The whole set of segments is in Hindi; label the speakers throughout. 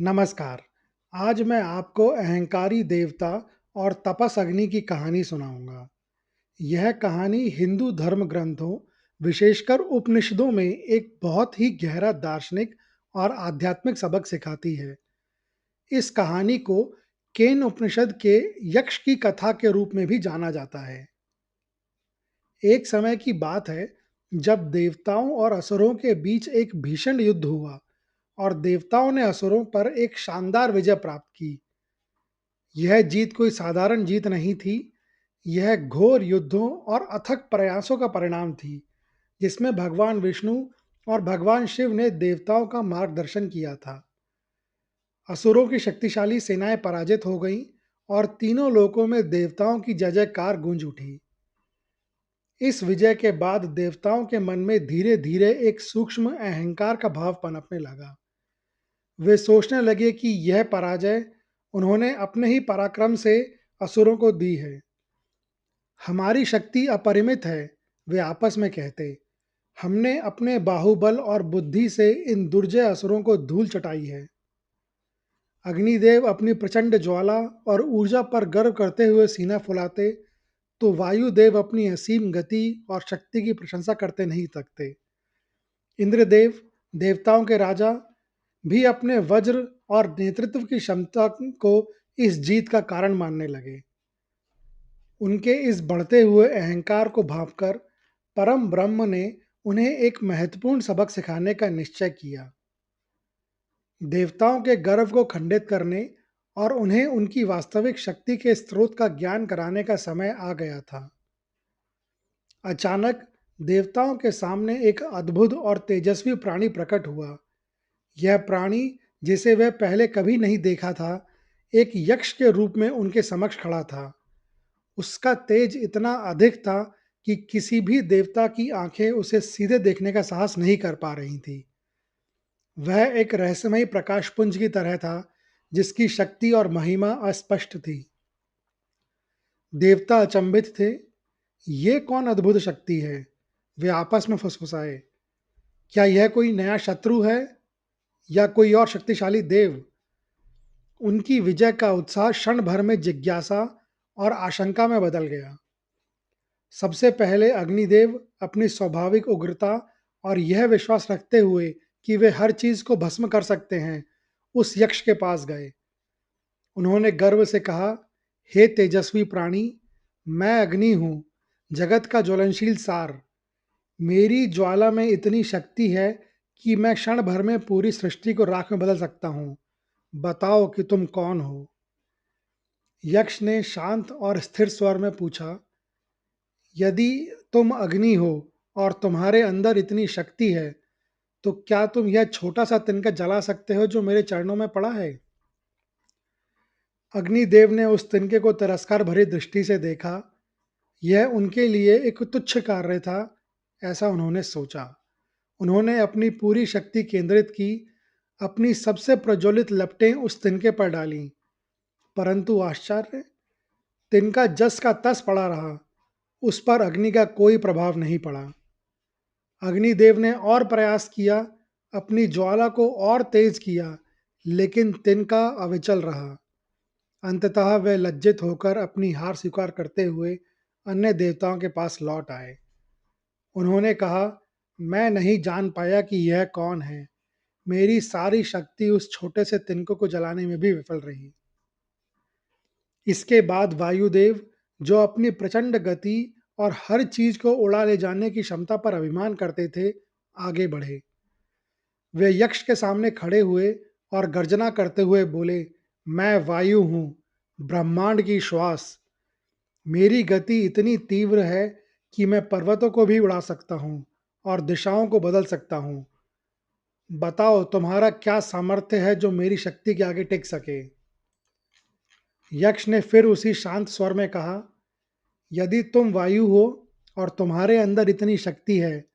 Speaker 1: नमस्कार। आज मैं आपको अहंकारी देवता और तपस अग्नि की कहानी सुनाऊंगा। यह कहानी हिंदू धर्म ग्रंथों, विशेषकर उपनिषदों में एक बहुत ही गहरा दार्शनिक और आध्यात्मिक सबक सिखाती है। इस कहानी को केन उपनिषद के यक्ष की कथा के रूप में भी जाना जाता है। एक समय की बात है जब देवताओं और असुरों के बीच एक भीषण युद्ध हुआ और देवताओं ने असुरों पर एक शानदार विजय प्राप्त की। यह जीत कोई साधारण जीत नहीं थी, यह घोर युद्धों और अथक प्रयासों का परिणाम थी, जिसमें भगवान विष्णु और भगवान शिव ने देवताओं का मार्गदर्शन किया था। असुरों की शक्तिशाली सेनाएं पराजित हो गईं और तीनों लोकों में देवताओं की जय जयकार गूंज उठी। इस विजय के बाद देवताओं के मन में धीरे धीरे एक सूक्ष्म अहंकार का भाव पनपने लगा। वे सोचने लगे कि यह पराजय उन्होंने अपने ही पराक्रम से असुरों को दी है। हमारी शक्ति अपरिमित है, वे आपस में कहते। हमने अपने बाहुबल और बुद्धि से इन दुर्जय असुरों को धूल चटाई है। अग्निदेव अपनी प्रचंड ज्वाला और ऊर्जा पर गर्व करते हुए सीना फुलाते, तो वायुदेव अपनी असीम गति और शक्ति की प्रशंसा करते नहीं थकते। इंद्रदेव, देवताओं के राजा, भी अपने वज्र और नेतृत्व की क्षमता को इस जीत का कारण मानने लगे। उनके इस बढ़ते हुए अहंकार को भांपकर परम ब्रह्म ने उन्हें एक महत्वपूर्ण सबक सिखाने का निश्चय किया। देवताओं के गर्व को खंडित करने और उन्हें उनकी वास्तविक शक्ति के स्रोत का ज्ञान कराने का समय आ गया था। अचानक देवताओं के सामने एक अद्भुत और तेजस्वी प्राणी प्रकट हुआ। यह प्राणी, जिसे वह पहले कभी नहीं देखा था, एक यक्ष के रूप में उनके समक्ष खड़ा था। उसका तेज इतना अधिक था कि किसी भी देवता की आंखें उसे सीधे देखने का साहस नहीं कर पा रही थी। वह एक रहस्यमयी प्रकाशपुंज की तरह था, जिसकी शक्ति और महिमा अस्पष्ट थी। देवता अचंभित थे। ये कौन अद्भुत शक्ति है? वे आपस में फुसफुसाए। क्या यह कोई नया शत्रु है या कोई और शक्तिशाली देव? उनकी विजय का उत्साह क्षण भर में जिज्ञासा और आशंका में बदल गया। सबसे पहले अग्निदेव अपनी स्वाभाविक उग्रता और यह विश्वास रखते हुए कि वे हर चीज को भस्म कर सकते हैं, उस यक्ष के पास गए। उन्होंने गर्व से कहा, हे तेजस्वी प्राणी, मैं अग्नि हूं, जगत का ज्वलनशील सार। मेरी ज्वाला में इतनी शक्ति है कि मैं क्षण भर में पूरी सृष्टि को राख में बदल सकता हूं। बताओ कि तुम कौन हो? यक्ष ने शांत और स्थिर स्वर में पूछा, यदि तुम अग्नि हो और तुम्हारे अंदर इतनी शक्ति है, तो क्या तुम यह छोटा सा तिनका जला सकते हो जो मेरे चरणों में पड़ा है? अग्निदेव ने उस तिनके को तिरस्कार भरी दृष्टि से देखा। यह उनके लिए एक तुच्छ कार्य था, ऐसा उन्होंने सोचा। उन्होंने अपनी पूरी शक्ति केंद्रित की, अपनी सबसे प्रज्वलित लपटें उस तिनके पर डालीं। परंतु आश्चर्य, तिनका जस का तस पड़ा रहा, उस पर अग्नि का कोई प्रभाव नहीं पड़ा। अग्निदेव ने और प्रयास किया, अपनी ज्वाला को और तेज किया, लेकिन तिनका अविचल रहा। अंततः वे लज्जित होकर अपनी हार स्वीकार करते हुए अन्य देवताओं के पास लौट आए। उन्होंने कहा, मैं नहीं जान पाया कि यह कौन है। मेरी सारी शक्ति उस छोटे से तिनकों को जलाने में भी विफल रही। इसके बाद वायुदेव, जो अपनी प्रचंड गति और हर चीज को उड़ा ले जाने की क्षमता पर अभिमान करते थे, आगे बढ़े। वे यक्ष के सामने खड़े हुए और गर्जना करते हुए बोले, मैं वायु हूँ, ब्रह्मांड की श्वास। मेरी गति इतनी तीव्र है कि मैं पर्वतों को भी उड़ा सकता हूँ और दिशाओं को बदल सकता हूँ। बताओ, तुम्हारा क्या सामर्थ्य है जो मेरी शक्ति के आगे टिक सके? यक्ष ने फिर उसी शांत स्वर में कहा, यदि तुम वायु हो और तुम्हारे अंदर इतनी शक्ति है,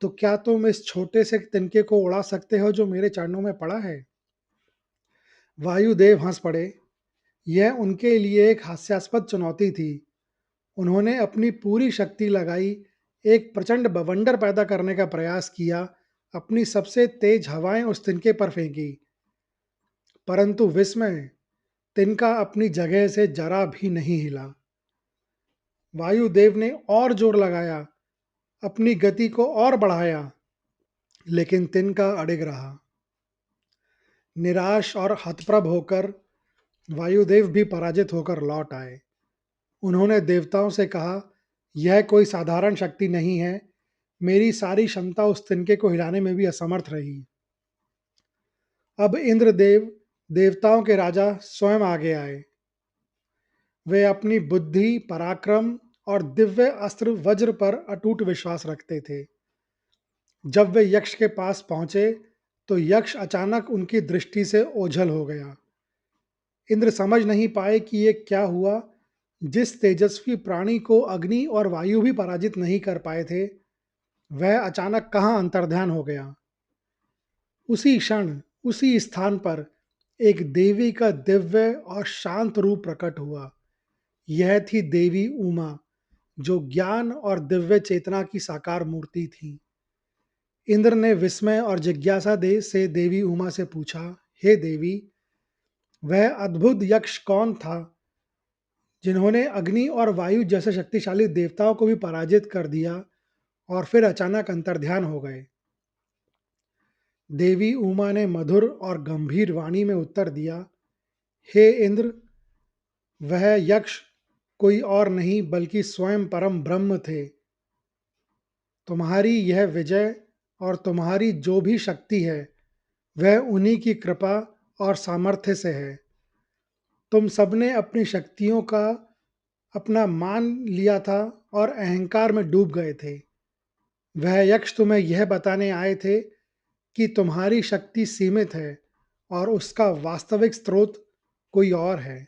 Speaker 1: तो क्या तुम इस छोटे से तिनके को उड़ा सकते हो जो मेरे चरणों में पड़ा है? वायुदेव हंस पड़े। यह उनके लिए एक हास्यास्पद चुनौती थी। उन्होंने अपनी पूरी शक्ति लगाई, एक प्रचंड बवंडर पैदा करने का प्रयास किया, अपनी सबसे तेज हवाएं उस तिनके पर फेंकी। परंतु विस्मय, तिनका अपनी जगह से जरा भी नहीं हिला। वायुदेव ने और जोर लगाया, अपनी गति को और बढ़ाया, लेकिन तिनका अडिग रहा। निराश और हतप्रभ होकर वायुदेव भी पराजित होकर लौट आए। उन्होंने देवताओं से कहा, यह कोई साधारण शक्ति नहीं है। मेरी सारी क्षमता उस तिनके को हिलाने में भी असमर्थ रही। अब इंद्रदेव, देवताओं के राजा, स्वयं आगे आए। वे अपनी बुद्धि, पराक्रम और दिव्य अस्त्र वज्र पर अटूट विश्वास रखते थे। जब वे यक्ष के पास पहुंचे तो यक्ष अचानक उनकी दृष्टि से ओझल हो गया। इंद्र समझ नहीं पाए कि ये क्या हुआ। जिस तेजस्वी प्राणी को अग्नि और वायु भी पराजित नहीं कर पाए थे, वह अचानक कहाँ अंतर्ध्यान हो गया। उसी क्षण, उसी स्थान पर एक देवी का दिव्य और शांत रूप प्रकट हुआ। यह थी देवी उमा, जो ज्ञान और दिव्य चेतना की साकार मूर्ति थी। इंद्र ने विस्मय और जिज्ञासा से देवी उमा से पूछा, हे देवी, वह अद्भुत यक्ष कौन था जिन्होंने अग्नि और वायु जैसे शक्तिशाली देवताओं को भी पराजित कर दिया और फिर अचानक अंतर्ध्यान हो गए। देवी उमा ने मधुर और गंभीर वाणी में उत्तर दिया, हे इंद्र, वह यक्ष कोई और नहीं बल्कि स्वयं परम ब्रह्म थे। तुम्हारी यह विजय और तुम्हारी जो भी शक्ति है, वह उन्हीं की कृपा और सामर्थ्य से है। तुम सबने अपनी शक्तियों का अपना मान लिया था और अहंकार में डूब गए थे। वह यक्ष तुम्हें यह बताने आए थे कि तुम्हारी शक्ति सीमित है और उसका वास्तविक स्रोत कोई और है।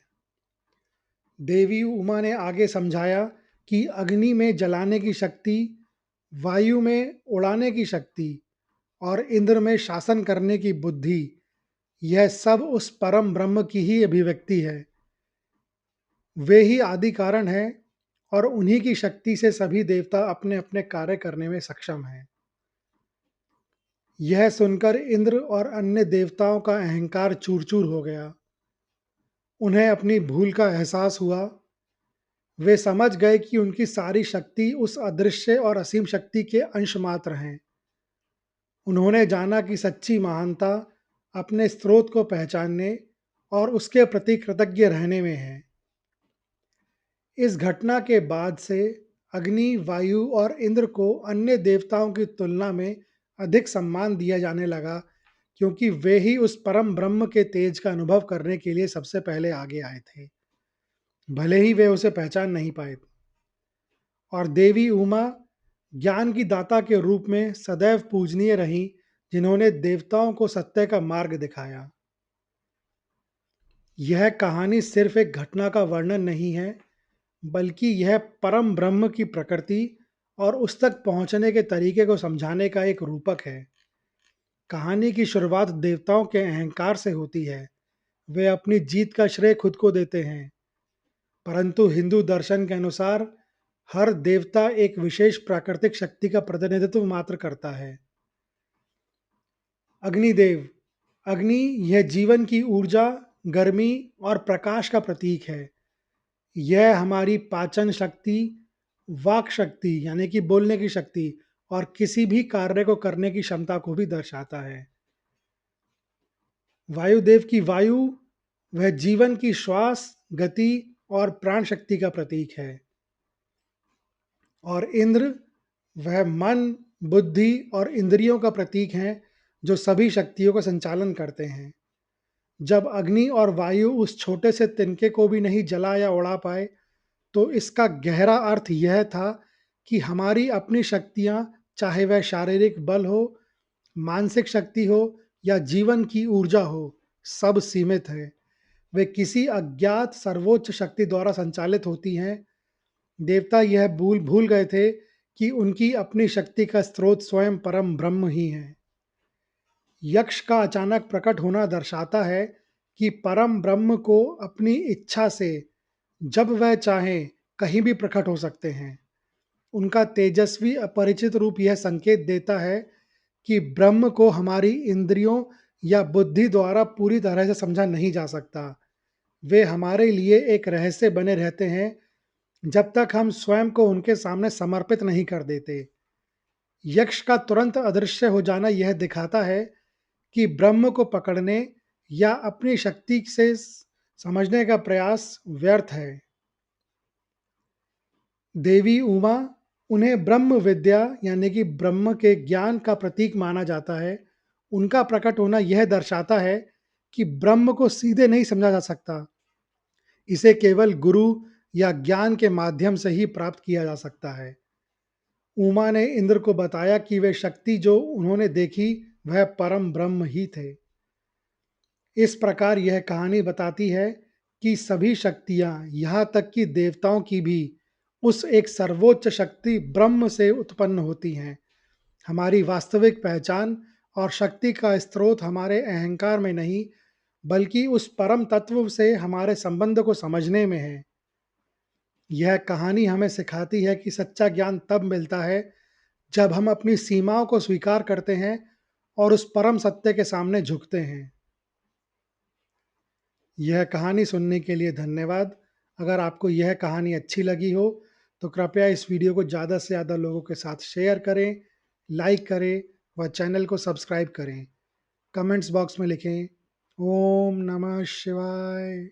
Speaker 1: देवी उमा ने आगे समझाया कि अग्नि में जलाने की शक्ति, वायु में उड़ाने की शक्ति और इंद्र में शासन करने की बुद्धि, यह सब उस परम ब्रह्म की ही अभिव्यक्ति है। वे ही आदि कारण हैं और उन्हीं की शक्ति से सभी देवता अपने अपने कार्य करने में सक्षम हैं। यह सुनकर इंद्र और अन्य देवताओं का अहंकार चूर चूर हो गया। उन्हें अपनी भूल का एहसास हुआ। वे समझ गए कि उनकी सारी शक्ति उस अदृश्य और असीम शक्ति के अंश मात्र हैं। उन्होंने जाना कि सच्ची महानता अपने स्रोत को पहचानने और उसके प्रति कृतज्ञ रहने में है। इस घटना के बाद से अग्नि, वायु और इंद्र को अन्य देवताओं की तुलना में अधिक सम्मान दिया जाने लगा, क्योंकि वे ही उस परम ब्रह्म के तेज का अनुभव करने के लिए सबसे पहले आगे आए थे, भले ही वे उसे पहचान नहीं पाए। और देवी उमा ज्ञान की दाता के रूप में सदैव पूजनीय रही, जिन्होंने देवताओं को सत्य का मार्ग दिखाया। यह कहानी सिर्फ एक घटना का वर्णन नहीं है, बल्कि यह परम ब्रह्म की प्रकृति और उस तक पहुंचने के तरीके को समझाने का एक रूपक है। कहानी की शुरुआत देवताओं के अहंकार से होती है। वे अपनी जीत का श्रेय खुद को देते हैं, परंतु हिंदू दर्शन के अनुसार हर देवता एक विशेष प्राकृतिक शक्ति का प्रतिनिधित्व मात्र करता है। अग्निदेव, अग्नि, यह जीवन की ऊर्जा, गर्मी और प्रकाश का प्रतीक है। यह हमारी पाचन शक्ति, वाक शक्ति यानी कि बोलने की शक्ति और किसी भी कार्य को करने की क्षमता को भी दर्शाता है। वायुदेव की वायु, वह जीवन की श्वास, गति और प्राण शक्ति का प्रतीक है। और इंद्र, वह मन, बुद्धि और इंद्रियों का प्रतीक है, जो सभी शक्तियों का संचालन करते हैं। जब अग्नि और वायु उस छोटे से तिनके को भी नहीं जला या उड़ा पाए, तो इसका गहरा अर्थ यह था कि हमारी अपनी शक्तियाँ, चाहे वह शारीरिक बल हो, मानसिक शक्ति हो या जीवन की ऊर्जा हो, सब सीमित है। वे किसी अज्ञात सर्वोच्च शक्ति द्वारा संचालित होती हैं। देवता यह भूल भूल गए थे कि उनकी अपनी शक्ति का स्रोत स्वयं परम ब्रह्म ही है। यक्ष का अचानक प्रकट होना दर्शाता है कि परम ब्रह्म को अपनी इच्छा से जब वह चाहें कहीं भी प्रकट हो सकते हैं। उनका तेजस्वी अपरिचित रूप यह संकेत देता है कि ब्रह्म को हमारी इंद्रियों या बुद्धि द्वारा पूरी तरह से समझा नहीं जा सकता। वे हमारे लिए एक रहस्य बने रहते हैं जब तक हम स्वयं को उनके सामने समर्पित नहीं कर देते। यक्ष का तुरंत अदृश्य हो जाना यह दिखाता है कि ब्रह्म को पकड़ने या अपनी शक्ति से समझने का प्रयास व्यर्थ है। देवी उमा, उन्हें ब्रह्म विद्या यानी कि ब्रह्म के ज्ञान का प्रतीक माना जाता है। उनका प्रकट होना यह दर्शाता है कि ब्रह्म को सीधे नहीं समझा जा सकता, इसे केवल गुरु या ज्ञान के माध्यम से ही प्राप्त किया जा सकता है। उमा ने इंद्र को बताया कि वे शक्ति जो उन्होंने देखी वह परम ब्रह्म ही थे। इस प्रकार यह कहानी बताती है कि सभी शक्तियां, यहाँ तक कि देवताओं की भी, उस एक सर्वोच्च शक्ति ब्रह्म से उत्पन्न होती हैं। हमारी वास्तविक पहचान और शक्ति का स्रोत हमारे अहंकार में नहीं, बल्कि उस परम तत्व से हमारे संबंध को समझने में है। यह कहानी हमें सिखाती है कि सच्चा ज्ञान तब मिलता है जब हम अपनी सीमाओं को स्वीकार करते हैं और उस परम सत्य के सामने झुकते हैं। यह कहानी सुनने के लिए धन्यवाद। अगर आपको यह कहानी अच्छी लगी हो तो कृपया इस वीडियो को ज़्यादा से ज़्यादा लोगों के साथ शेयर करें, लाइक करें व चैनल को सब्सक्राइब करें। कमेंट्स बॉक्स में लिखें, ओम नमः शिवाय।